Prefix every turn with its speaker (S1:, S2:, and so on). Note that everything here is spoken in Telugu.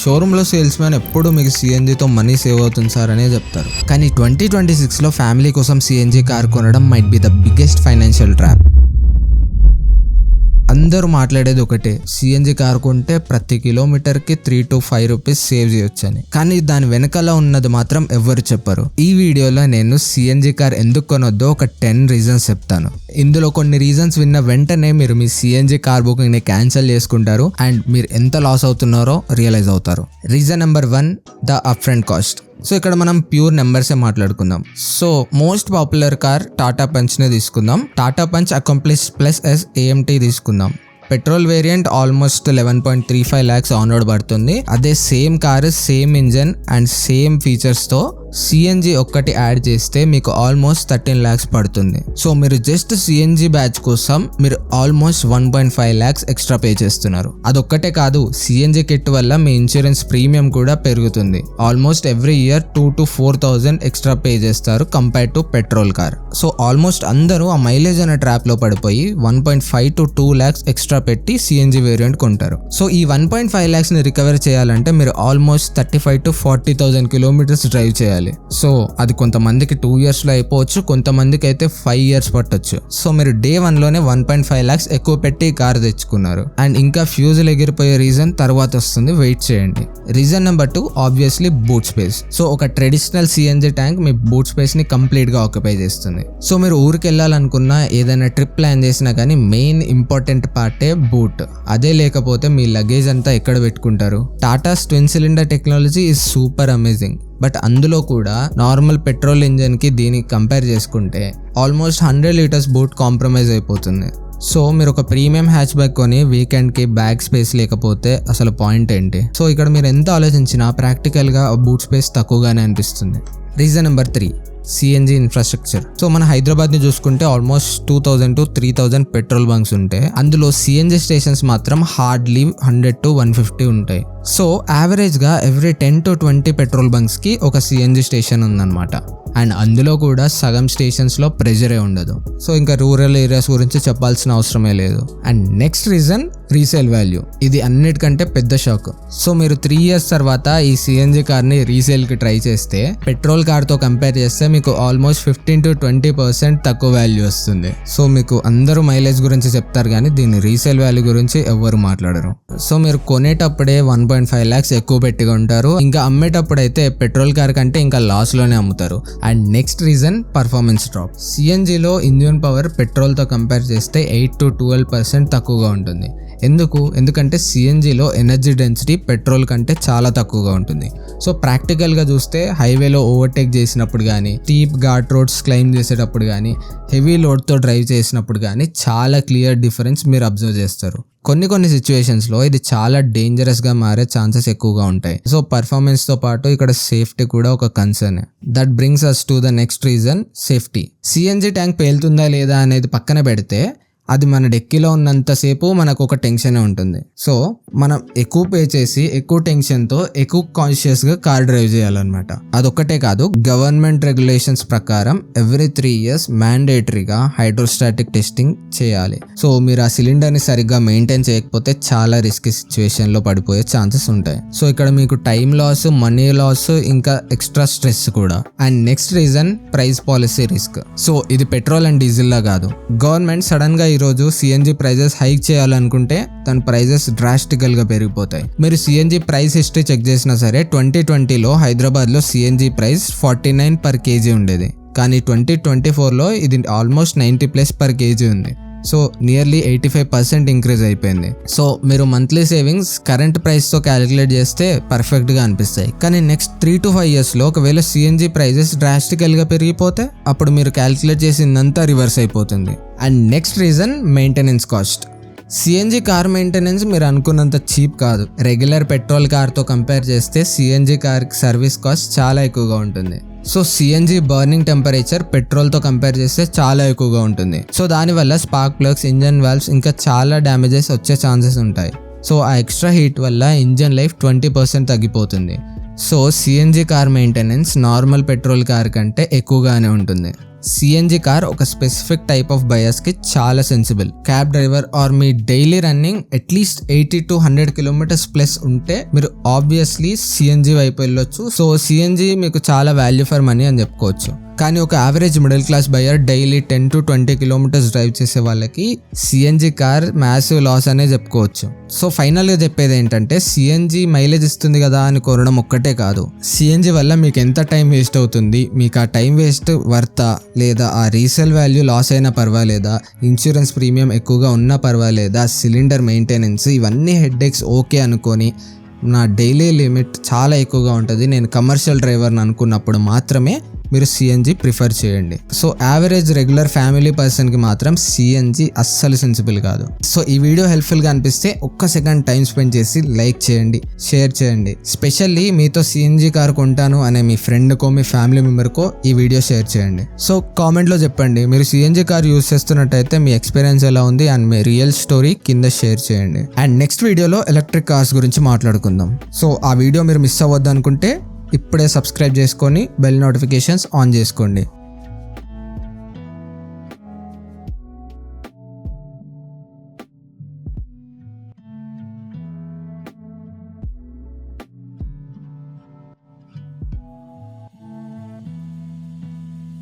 S1: షోరూంలో సేల్స్ మ్యాన్ ఎప్పుడు మీకు సిఎన్జితో మనీ సేవ్ అవుతుంది సార్ అనే చెప్తారు. కానీ 2026లో ఫ్యామిలీ కోసం సిఎన్జి కార్ కొనడం might be the biggest financial trap. అందరూ మాట్లాడేది ఒకటే, సిఎన్జి కార్ కొంటే ప్రతి కిలోమీటర్కి 3 to 5 రూపీస్ సేవ్ చేయొచ్చని. కానీ దాని వెనకాల ఉన్నది మాత్రం ఎవ్వరు చెప్పరు. ఈ వీడియోలో నేను సిఎన్జి కార్ ఎందుకు కొనొద్దో ఒక 10 రీజన్స్ చెప్తాను. ఇందులో కొన్ని రీజన్స్ విన్న వెంటనే మీరు మీ సిఎన్జి కార్ బుకింగ్ ని క్యాన్సిల్ చేసుకుంటారు అండ్ మీరు ఎంత లాస్ అవుతున్నారో రియలైజ్ అవుతారు. Reason number 1, the up front cost. So ఇక్కడ మనం ప్యూర్ నెంబర్సే మాట్లాడుకుందాం. So most popular car Tata పంచ్నే తీసుకుందాం. Tata punch accomplish plus S AMT తీసుకుందాం. Petrol variant almost 11.35 lakhs on road పడుతుంది. అదే same car, same engine and same ఫీచర్స్తో సిఎన్జి ఒక్కటి యాడ్ చేస్తే మీకు ఆల్మోస్ట్ 13 lakhs పడుతుంది. సో మీరు జస్ట్ సిఎన్జి బ్యాచ్ కోసం మీరు ఆల్మోస్ట్ 1.5 lakhs ఎక్స్ట్రా పే చేస్తున్నారు. అదొక్కటే కాదు, సిఎన్జి కిట్ వల్ల మీ ఇన్సూరెన్స్ ప్రీమియం కూడా పెరుగుతుంది. Almost every year 2 to 4,000 extra pay చేస్తారు compare to petrol car. So almost అందరూ ఆ మైలేజ్ అనే ట్రాప్ లో పడిపోయి 1.5 to 2 lakhs ఎక్స్ట్రా పెట్టి సిఎన్జి వేరియంట్ కొంటారు. సో ఈ 1.5 lakhs ని రికవర్ చేయాలంటే మీరు ఆల్మోస్ట్ 35 to 40,000 కిలోమీటర్స్ డ్రైవ్ చేయాలి. సో అది కొంతమందికి 2 years లో అయిపోవచ్చు, కొంతమందికి అయితే 5 years పట్టొచ్చు. సో మీరు డే 1 లోనే 1.5 lakhs ఎక్కువ పెట్టి కార్ తెచ్చుకున్నారు. అండ్ ఇంకా ఫ్యూజులు ఎగిరిపోయే రీజన్ తర్వాత వస్తుంది, వెయిట్ చేయండి. Reason number 2, obviously boot space. So ఒక ట్రెడిషనల్ సిఎన్జి ట్యాంక్ మీ బూట్ స్పేస్ ని కంప్లీట్ గా ఆక్యుపై చేస్తుంది. సో మీరు ఊరికి వెళ్ళాలనుకున్నా, ఏదైనా ట్రిప్ ప్లాన్ చేసినా కానీ మెయిన్ ఇంపార్టెంట్ పార్టే బూట్. అదే లేకపోతే మీ లగేజ్ అంతా ఎక్కడ పెట్టుకుంటారు? Tatas twin cylinder technology is super amazing. But అందులో కూడా నార్మల్ పెట్రోల్ ఇంజన్ కి దీనికి కంపేర్ చేసుకుంటే ఆల్మోస్ట్ 100 liters బూట్ కాంప్రమైజ్ అయిపోతుంది. సో మీరు ఒక ప్రీమియం హ్యాచ్ బ్యాక్ కొని వీకెండ్ కి బ్యాగ్ స్పేస్ లేకపోతే అసలు పాయింట్ ఏంటి? సో ఇక్కడ మీరు ఎంత ఆలోచించినా ప్రాక్టికల్ గా బూట్ స్పేస్ తక్కువగానే అనిపిస్తుంది. Reason number 3, CNG infrastructure. So మన హైదరాబాద్ ని చూసుకుంటే ఆల్మోస్ట్ 2,000 to 3,000 పెట్రోల్ బంక్స్ ఉంటాయి. అందులో సిఎన్జి స్టేషన్స్ మాత్రం హార్డ్లీ 100 to 150 ఉంటాయి. సో యావరేజ్ గా ఎవ్రీ 10 to 20 పెట్రోల్ బంక్స్ కి ఒక సిఎన్జి స్టేషన్ ఉందన్నమాట. అండ్ అందులో కూడా సగం స్టేషన్స్ లో ప్రెజరే ఉండదు. సో ఇంకా రూరల్ ఏరియాస్ గురించి చెప్పాల్సిన అవసరమే లేదు. And next reason, resale value. ఇది అన్నిటికంటే పెద్ద షాక్. సో మీరు 3 years తర్వాత ఈ సిఎన్జి కార్ ని రీసేల్ కి ట్రై చేస్తే పెట్రోల్ కార్ తో కంపేర్ చేస్తే మీకు ఆల్మోస్ట్ 15 to 20% తక్కువ వాల్యూ వస్తుంది. సో మీకు అందరూ మైలేజ్ గురించి చెప్తారు కానీ దీని రీసేల్ వాల్యూ గురించి ఎవ్వరు మాట్లాడరు. సో మీరు కొనేటప్పుడే 1.5 lakhs ఎక్కువ పెట్టి ఉంటారు, ఇంకా అమ్మేటప్పుడు అయితే పెట్రోల్ కార్ కంటే ఇంకా లాస్ లోనే అమ్ముతారు. And next reason, performance drop. సిఎన్జిలో ఇంజిన్ పవర్ పెట్రోల్ తో కంపేర్ చేస్తే 8 to 12% తక్కువగా ఉంటుంది. ఎందుకంటే సిఎన్జిలో ఎనర్జీ డెన్సిటీ పెట్రోల్ కంటే చాలా తక్కువగా ఉంటుంది. సో ప్రాక్టికల్గా చూస్తే హైవేలో ఓవర్టేక్ చేసినప్పుడు కానీ, స్టీప్ ఘాట్ రోడ్స్ క్లైమ్ చేసేటప్పుడు కానీ, హెవీ లోడ్తో డ్రైవ్ చేసినప్పుడు కానీ చాలా క్లియర్ డిఫరెన్స్ మీరు అబ్జర్వ్ చేస్తారు. కొన్ని సిచ్యువేషన్స్లో ఇది చాలా డేంజరస్గా మారే ఛాన్సెస్ ఎక్కువగా ఉంటాయి. సో పర్ఫార్మెన్స్తో పాటు ఇక్కడ సేఫ్టీ కూడా ఒక concern. That brings us to the next reason, safety. CNG tank పేలుతుందా లేదా అనేది పక్కన పెడితే అది మన డెక్కిలో ఉన్నంతసేపు మనకు ఒక టెన్షన్ ఉంటుంది. సో మనం ఎక్కువ పే చేసి ఎక్కువ టెన్షన్తో ఎక్కువ కాన్షియస్గా కార్ డ్రైవ్ చేయాలన్నమాట. అదొక్కటే కాదు, గవర్నమెంట్ రెగ్యులేషన్స్ ప్రకారం ఎవ్రీ 3 years మ్యాండేటరీగా హైడ్రోస్టాటిక్ టెస్టింగ్ చేయాలి. సో మీరు ఆ సిలిండర్ని సరిగ్గా మెయింటైన్ చేయకపోతే చాలా రిస్కీ సిచ్యువేషన్లో పడిపోయే ఛాన్సెస్ ఉంటాయి. సో ఇక్కడ మీకు టైం లాస్, మనీ లాస్, ఇంకా ఎక్స్ట్రా స్ట్రెస్ కూడా. And next reason, price policy risk. So ఇది పెట్రోల్ అండ్ డీజిల్ లా కాదు. గవర్నమెంట్ సడన్ గా ఈరోజు సిఎన్జి ప్రైజెస్ హైక్ చేయాలనుకుంటే దాని ప్రైజెస్ డ్రాస్టికల్ గా పెరిగిపోతాయి. మీరు సిఎన్జి ప్రైస్ హిస్టరీ చెక్ చేసినా సరే 2020లో హైదరాబాద్ లో సిఎన్జి ప్రైస్ 49 per kg ఉండేది. కానీ 2024లో ఇది ఆల్మోస్ట్ 90+ per kg ఉంది. సో నియర్లీ 85% ఇంక్రీజ్ అయిపోయింది. సో మీరు మంత్లీ సేవింగ్స్ కరెంట్ ప్రైస్ తో క్యాలిక్యులేట్ చేస్తే పర్ఫెక్ట్ గా అనిపిస్తాయి. కానీ నెక్స్ట్ 3 to 5 years లో ఒకవేళ సిఎన్జి ప్రైజెస్ డ్రాస్టికల్ గా పెరిగిపోతే అప్పుడు మీరు క్యాలిక్యులేట్ చేసిందంతా రివర్స్ అయిపోతుంది. And next reason, maintenance cost. CNG car maintenance మీరు అనుకున్నంత చీప్ కాదు. రెగ్యులర్ పెట్రోల్ కార్తో కంపేర్ చేస్తే సిఎన్జి కార్ సర్వీస్ కాస్ట్ చాలా ఎక్కువగా ఉంటుంది. సో సిఎన్జి బర్నింగ్ టెంపరేచర్ పెట్రోల్తో కంపేర్ చేస్తే చాలా ఎక్కువగా ఉంటుంది. సో దానివల్ల స్పార్క్ ప్లగ్స్, ఇంజన్ వాల్వ్స్ ఇంకా చాలా డ్యామేజెస్ వచ్చే ఛాన్సెస్ ఉంటాయి. సో ఆ ఎక్స్ట్రా హీట్ వల్ల ఇంజన్ లైఫ్ 20% తగ్గిపోతుంది. So CNG car maintenance normal petrol car కంటే ఎక్కువగానే ఉంటుంది. సిఎన్జి కార్ ఒక స్పెసిఫిక్ టైప్ ఆఫ్ బయర్స్ కి చాలా సెన్సిబుల్. క్యాబ్ డ్రైవర్ ఆర్ మీ daily running at least 80 to 100 kilometres plus ఉంటే మీరు ఆబ్వియస్లీ సిఎన్జి వైపు వెళ్ళొచ్చు. సో సిఎన్జి మీకు చాలా వాల్యూ ఫర్ మనీ అని చెప్పుకోవచ్చు. కానీ ఒక average middle class buyer daily 10 to 20 kilometres drive చేసే వాళ్ళకి సిఎన్జి కార్ మ్యాసివ్ లాస్ అనే చెప్పుకోవచ్చు. సో ఫైనల్ గా చెప్పేది ఏంటంటే సిఎన్జి మైలేజ్ ఇస్తుంది కదా అని కోరడం ఒక్కటే కాదు, సిఎన్జి వల్ల మీకు ఎంత టైం వేస్ట్ అవుతుంది, మీకు ఆ టైం వేస్ట్ వర్తా, లేదా ఆ రీసేల్ వాల్యూ లాస్ అయినా పర్వాలేదా, ఇన్సూరెన్స్ ప్రీమియం ఎక్కువగా ఉన్నా పర్వాలేదా, సిలిండర్ మెయింటెనెన్స్, ఇవన్నీ హెడ్ఏక్స్ ఓకే అనుకొని నా డైలీ లిమిట్ చాలా ఎక్కువగా ఉంటుంది, నేను కమర్షియల్ డ్రైవర్ని అనుకున్నప్పుడు మాత్రమే మీరు సిఎన్జి ప్రిఫర్ చేయండి. సో యావరేజ్ రెగ్యులర్ ఫ్యామిలీ పర్సన్కి మాత్రం సిఎన్జి అస్సలు సెన్సిబుల్ కాదు. సో ఈ వీడియో హెల్ప్ఫుల్గా అనిపిస్తే ఒక్క సెకండ్ టైం స్పెండ్ చేసి లైక్ చేయండి, షేర్ చేయండి. స్పెషల్లీ మీతో సిఎన్జి కార్ కొంటాను అనే మీ ఫ్రెండ్కో మీ ఫ్యామిలీ మెంబర్కో ఈ వీడియో షేర్ చేయండి. సో కామెంట్లో చెప్పండి మీరు సిఎన్జి కార్ యూస్ చేస్తున్నట్టయితే మీ ఎక్స్పీరియన్స్ ఎలా ఉంది అండ్ మీ రియల్ స్టోరీ కింద షేర్ చేయండి. అండ్ నెక్స్ట్ వీడియోలో ఎలక్ట్రిక్ కార్స్ గురించి మాట్లాడుకుందాం. సో ఆ వీడియో మీరు మిస్ అవ్వద్దు అనుకుంటే ఇప్పుడే సబ్స్క్రైబ్ చేసుకొని బెల్ నోటిఫికేషన్స్ ఆన్ చేసుకోండి.